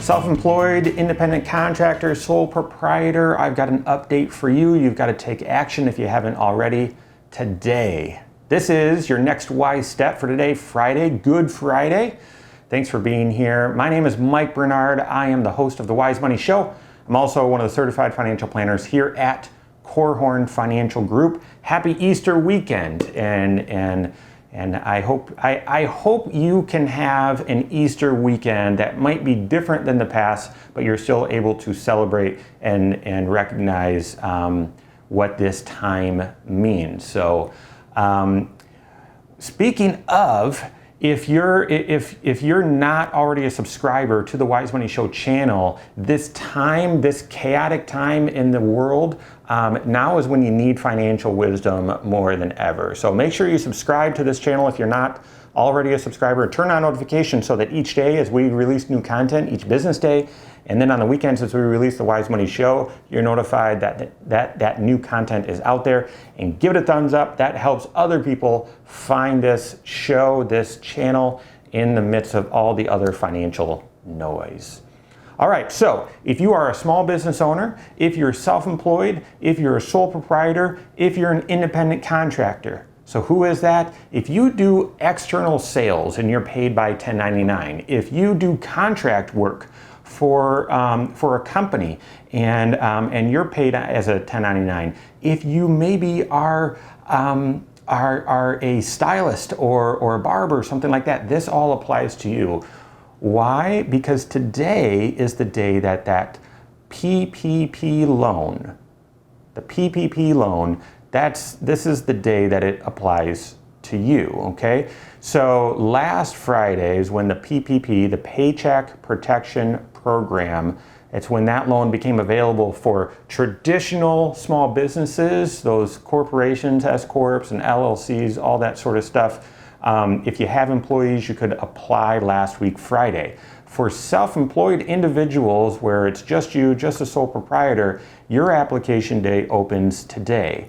Self-employed, independent contractor, sole proprietor, I've got an update for you. You've got to take action if you haven't already today. This is your next wise step for today, Friday, Good Friday. Thanks for being here. My name is Mike Bernard. I am the host of the Wise Money Show. I'm also one of the certified financial planners here at Korhorn Financial Group. Happy Easter weekend, and I hope you can have an Easter weekend that might be different than the past, but you're still able to celebrate and recognize what this time means. So, speaking of, if you're not already a subscriber to the Wise Money Show channel, this chaotic time in the world, now is when you need financial wisdom more than ever. So make sure you subscribe to this channel if you're not already a subscriber. Turn on notifications so that each day as we release new content, each business day, and then on the weekends as we release the Wise Money Show, you're notified that new content is out there. And give it a thumbs up. That helps other people find this show, this channel, in the midst of all the other financial noise. All right, so if you are a small business owner, if you're self-employed, if you're a sole proprietor, if you're an independent contractor, so who is that? If you do external sales and you're paid by 1099, if you do contract work for a company and you're paid as a 1099, if you maybe are a stylist or a barber, something like that, this all applies to you. Why? Because today is the day that PPP loan, the PPP loan, this is the day that it applies to you, okay? So last Friday is when the PPP, the Paycheck Protection Program, it's when that loan became available for traditional small businesses, those corporations, S-corps and LLCs, all that sort of stuff. If you have employees, you could apply last week Friday. For self-employed individuals where it's just you, just a sole proprietor, your application day opens today.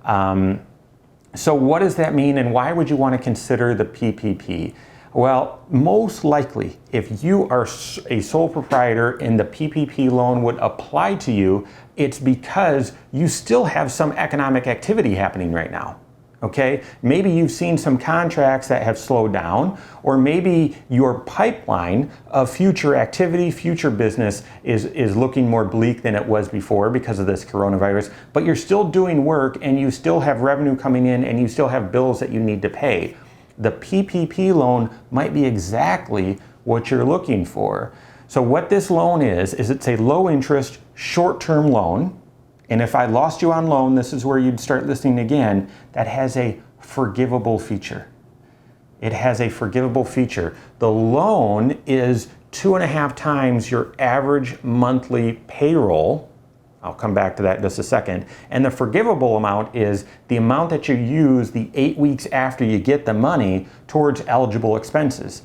So what does that mean, and why would you want to consider the PPP? Well, most likely, if you are a sole proprietor and the PPP loan would apply to you, it's because you still have some economic activity happening right now. Okay, maybe you've seen some contracts that have slowed down, or maybe your pipeline of future activity, future business is looking more bleak than it was before because of this coronavirus, but you're still doing work and you still have revenue coming in and you still have bills that you need to pay. The PPP loan might be exactly what you're looking for. So what this loan is it's a low interest, short-term loan. And if I lost you on loan, this is where you'd start listening again, that has a forgivable feature. It has a forgivable feature. The loan is 2.5 times your average monthly payroll. I'll come back to that in just a second. And the forgivable amount is the amount that you use the 8 weeks after you get the money towards eligible expenses.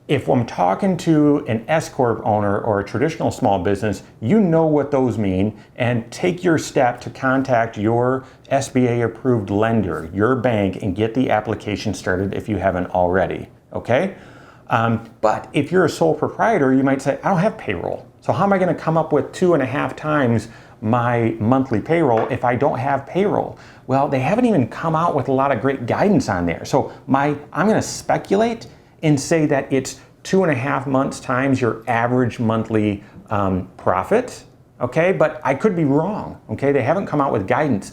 If I'm talking to an S-corp owner or a traditional small business, you know what those mean, and take your step to contact your SBA approved lender, your bank, and get the application started if you haven't already, okay? But if you're a sole proprietor, you might say, I don't have payroll. So how am I gonna come up with 2.5 times my monthly payroll if I don't have payroll? Well, they haven't even come out with a lot of great guidance on there. So I'm gonna speculate and say that it's 2.5 months times your average monthly profit, okay? But I could be wrong, okay? They haven't come out with guidance.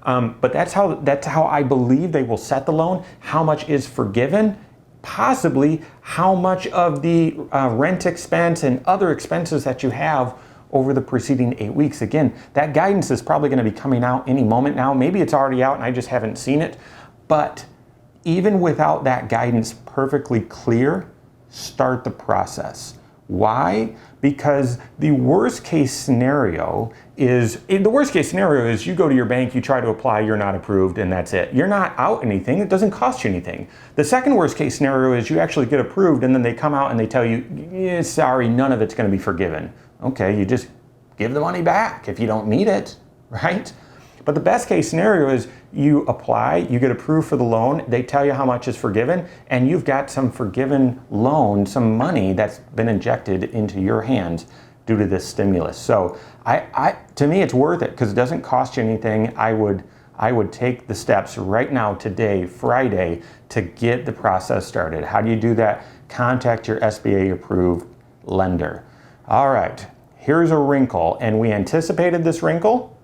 But that's how I believe they will set the loan. How much is forgiven? Possibly how much of the rent expense and other expenses that you have over the preceding 8 weeks. Again, that guidance is probably gonna be coming out any moment now. Maybe it's already out and I just haven't seen it. But even without that guidance perfectly clear, start the process. Why? Because the worst case scenario is you go to your bank, you try to apply, you're not approved, and that's it. You're not out anything. It doesn't cost you anything. The second worst case scenario is you actually get approved and then they come out and they tell you, sorry, none of it's going to be forgiven. Okay, you just give the money back if you don't need it, right? But the best case scenario is you apply, you get approved for the loan, they tell you how much is forgiven, and you've got some forgiven loan, some money that's been injected into your hands due to this stimulus. So to me, it's worth it because it doesn't cost you anything. I would take the steps right now, today, Friday, to get the process started. How do you do that? Contact your SBA approved lender. All right, here's a wrinkle, and we anticipated this wrinkle,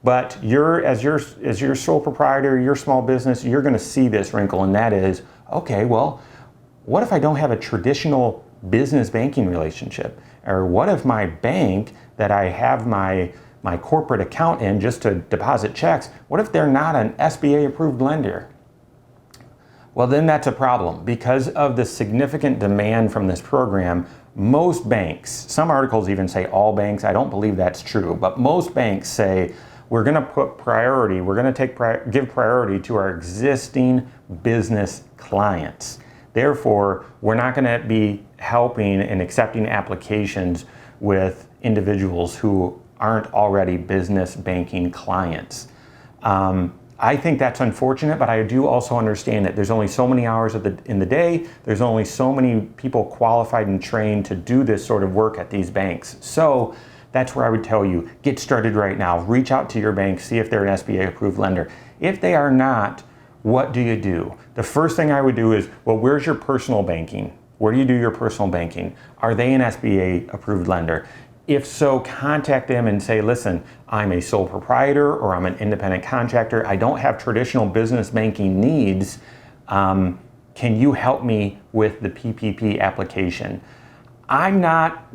but as your sole proprietor, your small business, you're gonna see this wrinkle, and that is, okay, well, what if I don't have a traditional business banking relationship? Or what if my bank that I have my corporate account in just to deposit checks, what if they're not an SBA approved lender? Well, then that's a problem. Because of the significant demand from this program, most banks, some articles even say all banks, I don't believe that's true, but most banks say we're gonna put priority, we're gonna give priority to our existing business clients. Therefore, we're not gonna be helping and accepting applications with individuals who aren't already business banking clients. I think that's unfortunate, but I do also understand that there's only so many hours in the day, there's only so many people qualified and trained to do this sort of work at these banks. So that's where I would tell you, get started right now. Reach out to your bank, see if they're an SBA approved lender. If they are not, what do you do? The first thing I would do is, well, where's your personal banking? Where do you do your personal banking? Are they an SBA approved lender? If so, contact them and say, listen, I'm a sole proprietor or I'm an independent contractor. I don't have traditional business banking needs. Can you help me with the PPP application? I'm not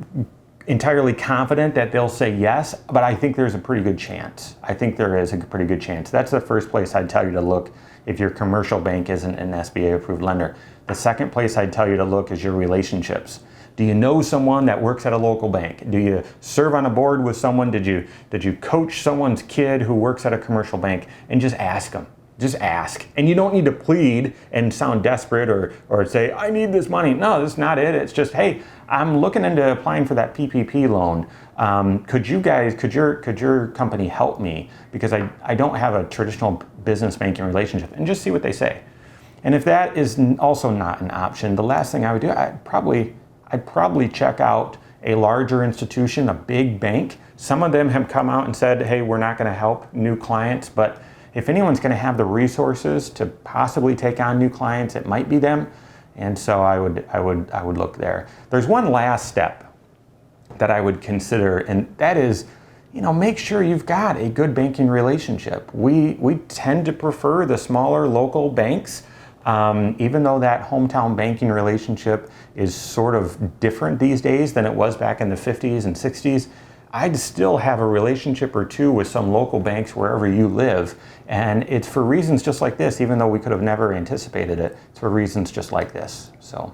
entirely confident that they'll say yes, but I think there's a pretty good chance. I think there is a pretty good chance. That's the first place I'd tell you to look if your commercial bank isn't an SBA approved lender. The second place I'd tell you to look is your relationships. Do you know someone that works at a local bank? Do you serve on a board with someone? Did you coach someone's kid who works at a commercial bank? And just ask them. Just ask. And you don't need to plead and sound desperate or say, I need this money. No, that's not it. It's just, hey, I'm looking into applying for that PPP loan. Could your company help me? Because I don't have a traditional business banking relationship. And just see what they say. And if that is also not an option, the last thing I would do, I'd probably check out a larger institution, a big bank. Some of them have come out and said, hey, we're not going to help new clients, but if anyone's going to have the resources to possibly take on new clients, it might be them. And so I would look there. There's one last step that I would consider, and that is, make sure you've got a good banking relationship. We tend to prefer the smaller local banks. Even though that hometown banking relationship is sort of different these days than it was back in the 50s and 60s, I'd still have a relationship or two with some local banks wherever you live. And it's for reasons just like this, even though we could have never anticipated it, it's for reasons just like this. So,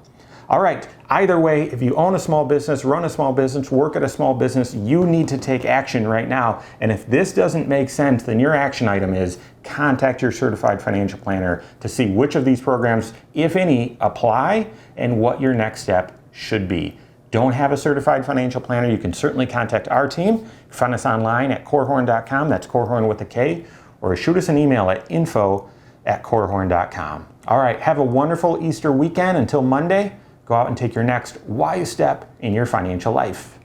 all right, either way, if you own a small business, run a small business, work at a small business, you need to take action right now. And if this doesn't make sense, then your action item is contact your certified financial planner to see which of these programs, if any, apply and what your next step should be. Don't have a certified financial planner, you can certainly contact our team. Find us online at korhorn.com, that's Korhorn with a K, or shoot us an email at info@korhorn.com. All right, have a wonderful Easter weekend. Until Monday, go out and take your next wise step in your financial life.